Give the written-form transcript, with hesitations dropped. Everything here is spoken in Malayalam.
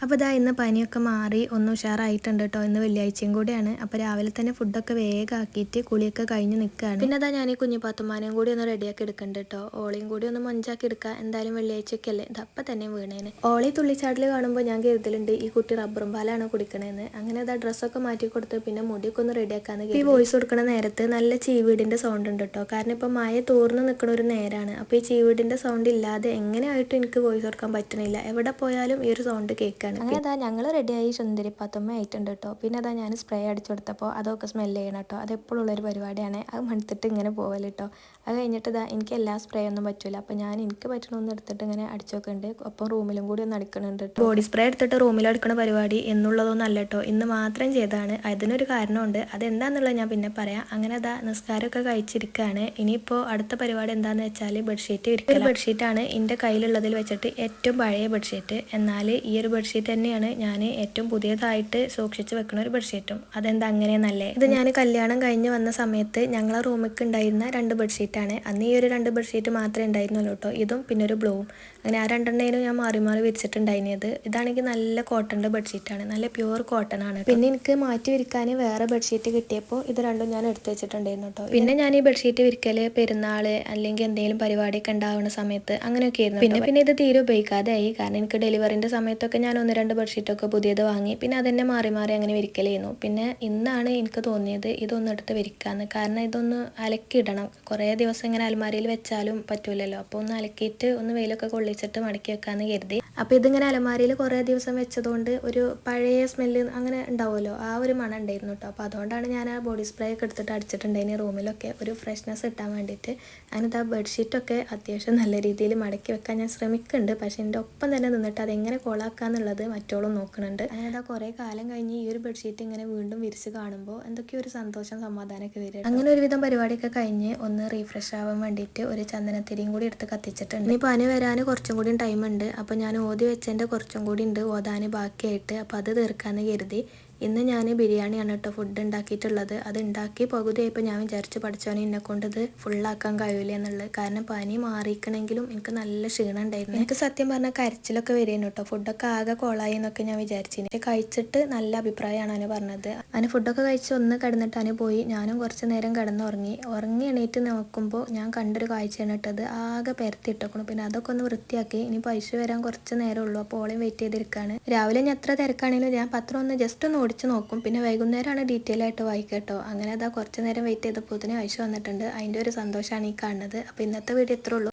അപ്പോൾ ഇതാ ഇന്ന് പനിയൊക്കെ മാറി ഒന്ന് ഉഷാറായിട്ടുണ്ട് കേട്ടോ. ഇന്ന് വെള്ളിയാഴ്ചയും കൂടിയാണ്. അപ്പോൾ രാവിലെ തന്നെ ഫുഡൊക്കെ വേഗം ആക്കിയിട്ട് കുളിയൊക്കെ കഴിഞ്ഞ് നിൽക്കുകയാണ്. പിന്നെ അതാ ഞാൻ ഈ കുഞ്ഞിപ്പാത്തുമാനെയും കൂടി ഒന്ന് റെഡിയാക്കി എടുക്കുന്നുണ്ട് കേട്ടോ. ഓളയും കൂടി ഒന്ന് മഞ്ചാക്കി എടുക്കുക. എന്തായാലും വെള്ളിയാഴ്ചയൊക്കെ അല്ലേ, ഇതപ്പം തന്നെ വീണേന്. ഓളി തുള്ളിച്ചാട്ടിൽ കാണുമ്പോൾ ഞാൻ കരുതലുണ്ട് ഈ കുട്ടി റബ്ബറും പാലാണ് കുടിക്കണേന്ന്. അങ്ങനെ അതാ ഡ്രസ്സൊക്കെ മാറ്റി കൊടുത്ത് പിന്നെ മുടിയൊക്കെ ഒന്ന് റെഡിയാക്കാന്ന്. ഈ വോയിസ് കൊടുക്കുന്ന നേരത്ത് നല്ല ചീവീടിൻ്റെ സൗണ്ട് ഉണ്ട് കേട്ടോ. കാരണം ഇപ്പോൾ മഴ തോർന്ന് നിൽക്കുന്ന ഒരു നേരമാണ്. അപ്പോൾ ഈ ചീവീടിൻ്റെ സൗണ്ട് ഇല്ലാതെ എങ്ങനെയായിട്ടും എനിക്ക് വോയിസ് കൊടുക്കാൻ പറ്റണില്ല. എവിടെ പോയാലും ഈ ഒരു സൗണ്ട് കേൾക്കാൻ. അങ്ങനെ അതാ ഞങ്ങൾ റെഡിയായി സുന്ദരി പാത്തുമ്മ ആയിട്ടുണ്ട് കേട്ടോ. പിന്നെ അതാ ഞാൻ സ്പ്രേ അടിച്ചു കൊടുത്തപ്പോൾ അതൊക്കെ സ്മെല്ല് ചെയ്യണം കേട്ടോ. അതെപ്പോഴുള്ളൊരു പരിപാടിയാണ്. അത് മടുത്തിട്ട് ഇങ്ങനെ പോകല് കേട്ടോ. അത് കഴിഞ്ഞിട്ട് ഇതാ എനിക്ക് എല്ലാ സ്പ്രേ ഒന്നും പറ്റില്ല. അപ്പോൾ ഞാൻ എനിക്ക് പറ്റണമെന്ന് എടുത്തിട്ട് ഇങ്ങനെ അടിച്ചു നോക്കുന്നുണ്ട്. അപ്പം റൂമിലും കൂടി ഒന്ന് അടിക്കണുണ്ട് കേട്ടോ. ബോഡി സ്പ്രേ എടുത്തിട്ട് റൂമിൽ അടിക്കണ പരിപാടി എന്നുള്ളതൊന്നും അല്ല കേട്ടോ. ഇന്ന് മാത്രം ചെയ്തതാണ്. അതിനൊരു കാരണമുണ്ട്. അതെന്താണെന്നുള്ളത് ഞാൻ പിന്നെ പറയാം. അങ്ങനെ അതാ നിസ്കാരമൊക്കെ കഴിച്ചിരിക്കുകയാണ്. ഇനിയിപ്പോൾ അടുത്ത പരിപാടി എന്താണെന്ന് വെച്ചാൽ ബെഡ്ഷീറ്റ് വിരിക്കൽ. ഒരു ബെഡ്ഷീറ്റാണ് എൻ്റെ കയ്യിലുള്ളതിൽ വെച്ചിട്ട് ഏറ്റവും പഴയ ബെഡ്ഷീറ്റ്. എന്നാൽ ഈ ഒരു ബെഡ്ഷീറ്റ് തന്നെയാണ് ഞാൻ ഏറ്റവും പുതിയതായിട്ട് സൂക്ഷിച്ച് വെക്കുന്ന ഒരു ബെഡ്ഷീറ്റും. അതെന്താ അങ്ങനെയെന്നല്ലേ. ഇത് ഞാൻ കല്യാണം കഴിഞ്ഞ് വന്ന സമയത്ത് ഞങ്ങളെ റൂമിലേക്ക് ഉണ്ടായിരുന്ന 2 ബെഡ്ഷീറ്റാണ്. അന്ന് ഈ ഒരു 2 ബെഡ്ഷീറ്റ് മാത്രമേ ഉണ്ടായിരുന്നുള്ളൂ കേട്ടോ. ഇതും പിന്നെ ഒരു ബ്ലൂവും. അങ്ങനെ ആ 2 ഞാൻ മാറി മാറി വിരിച്ചിട്ടുണ്ടായിരുന്നത്. ഇതാണെങ്കിൽ നല്ല കോട്ടൻ്റെ ബെഡ്ഷീറ്റാണ്, നല്ല പ്യുവർ കോട്ടൺ ആണ്. പിന്നെ എനിക്ക് മാറ്റി വിരിക്കാൻ വേറെ ബെഡ്ഷീറ്റ് കിട്ടിയപ്പോൾ ഇത് രണ്ടും ഞാൻ എടുത്ത് വെച്ചിട്ടുണ്ടായിരുന്നു കേട്ടോ. പിന്നെ ഞാൻ ഈ ബെഡ്ഷീറ്റ് വിരിക്കൽ പെരുന്നാൾ അല്ലെങ്കിൽ എന്തെങ്കിലും പരിപാടിയൊക്കെ ഉണ്ടാവുന്ന സമയത്ത് അങ്ങനെയൊക്കെ ആയിരുന്നു. പിന്നെ ഇത് തീരെ ഉപയോഗിക്കാതെ ആയി. കാരണം എനിക്ക് ഡെലിവറിൻ്റെ സമയത്തൊക്കെ ഞാൻ 1-2 ബെഡ്ഷീറ്റൊക്കെ പുതിയത് വാങ്ങി. പിന്നെ അതന്നെ മാറി മാറി അങ്ങനെ വിരിക്കലായിരുന്നു. പിന്നെ ഇന്നാണ് എനിക്ക് തോന്നിയത് ഇതൊന്നും എടുത്ത് വിരിക്കാന്ന്. കാരണം ഇതൊന്ന് അലക്കിയിടണം. കുറേ ദിവസം ഇങ്ങനെ അലമാരയിൽ വെച്ചാലും പറ്റൂലല്ലോ. അപ്പോൾ ഒന്ന് അലക്കിയിട്ട് ഒന്ന് വെയിലൊക്കെ കൊള്ളിച്ചിട്ട് മടക്കി വെക്കാമെന്ന് കരുതി. അപ്പോൾ ഇതിങ്ങനെ അലമാരയിൽ കുറേ ദിവസം വെച്ചതുകൊണ്ട് ഒരു പഴയ സ്മെല്ല് അങ്ങനെ ഉണ്ടാവുമല്ലോ, ആ ഒരു മണം ഉണ്ടായിരുന്നു കേട്ടോ. അപ്പോൾ അതുകൊണ്ടാണ് ഞാൻ ആ ബോഡി സ്പ്രേ ഒക്കെ എടുത്തിട്ട് അടിച്ചിട്ടുണ്ടായിരുന്നു റൂമിലൊക്കെ ഒരു ഫ്രഷ്നെസ് കിട്ടാൻ വേണ്ടിയിട്ട്. അങ്ങനത്തെ ആ ബെഡ്ഷീറ്റൊക്കെ അത്യാവശ്യം നല്ല രീതിയിൽ മടക്കി വെക്കാൻ ഞാൻ ശ്രമിക്കുന്നുണ്ട്. പക്ഷേ എൻ്റെ ഒപ്പം തന്നെ നിന്നിട്ട് അതെങ്ങനെ കോളാക്കാന്നുള്ളത് മറ്റോളം നോക്കുന്നുണ്ട്. അങ്ങനെ കുറേ കാലം കഴിഞ്ഞ് ഈ ഒരു ബെഡ്ഷീറ്റ് ഇങ്ങനെ വീണ്ടും വിരിച്ച് കാണുമ്പോൾ എന്തൊക്കെയോ ഒരു സന്തോഷം സമാധാനമൊക്കെ വരും. അങ്ങനെ ഒരുവിധം പരിപാടിയൊക്കെ കഴിഞ്ഞ് ഒന്ന് റീഫ്രഷ് ആവാൻ വേണ്ടിയിട്ട് ഒരു ചന്ദനത്തിരിയും കൂടി എടുത്ത് കത്തിച്ചിട്ടുണ്ട്. ഇനി പനി വരാൻ കുറച്ചും കൂടി ടൈം ഉണ്ട്. അപ്പോൾ ഞാൻ ഓതി വെച്ചതിൻ്റെ കുറച്ചും കൂടി ഉണ്ട് ഓതാൻ ബാക്കിയായിട്ട്. അപ്പോൾ അത് തീർക്കാമെന്ന് കരുതി. ഇന്ന് ഞാൻ ബിരിയാണിയാണ് കേട്ടോ ഫുഡ് ഉണ്ടാക്കിയിട്ടുള്ളത്. അത് ഉണ്ടാക്കി പകുതിയായപ്പോൾ ഞാൻ വിചാരിച്ചു പഠിച്ചോനെ എന്നെക്കൊണ്ട് ഇത് ഫുള്ളാക്കാൻ കഴിയില്ല എന്നുള്ളത്. കാരണം പനി മാറിക്കണമെങ്കിലും എനിക്ക് നല്ല ക്ഷീണം ഉണ്ടായിരുന്നു. എനിക്ക് സത്യം പറഞ്ഞാൽ കരച്ചിലൊക്കെ വരുന്നു കേട്ടോ. ഫുഡൊക്കെ ആകെ കോളായി എന്നൊക്കെ ഞാൻ വിചാരിച്ചിരുന്നു. കഴിച്ചിട്ട് നല്ല അഭിപ്രായമാണ് അവന് പറഞ്ഞത്. അവന് ഫുഡൊക്കെ കഴിച്ച് ഒന്ന് കിടന്നിട്ട് അവന് പോയി. ഞാനും കുറച്ച് നേരം കിടന്നുറങ്ങി. ഉറങ്ങി എണീറ്റ് നോക്കുമ്പോൾ ഞാൻ കണ്ടൊരു കാഴ്ചയാണ് ഇട്ടത്. ആകെ പരത്തിയിട്ടേക്കണം. പിന്നെ അതൊക്കെ ഒന്ന് വൃത്തിയാക്കി. ഇനി പൈസ വരാൻ കുറച്ച് നേരം ഉള്ളൂ. അപ്പോൾ ഓളെയും വെയിറ്റ് ചെയ്തിരിക്കുകയാണ്. രാവിലെ ഞാൻ എത്ര തിരക്കാണെങ്കിലും ഞാൻ പത്രം ഒന്ന് ജസ്റ്റ് ഒന്ന് ഓടിച്ച് നോക്കും. പിന്നെ വൈകുന്നേരമാണ് ഡീറ്റെയിൽ ആയിട്ട് വായിക്കട്ടോ. അങ്ങനെ അതാ കുറച്ച് നേരം വെയിറ്റ് ചെയ്തപ്പോൾ തന്നെ പൈസ വന്നിട്ടുണ്ട്. അതിൻ്റെ ഒരു സന്തോഷമാണ് ഈ കാണുന്നത്. അപ്പോൾ ഇന്നത്തെ വീഡിയോ ഇത്രേ ഉള്ളൂ.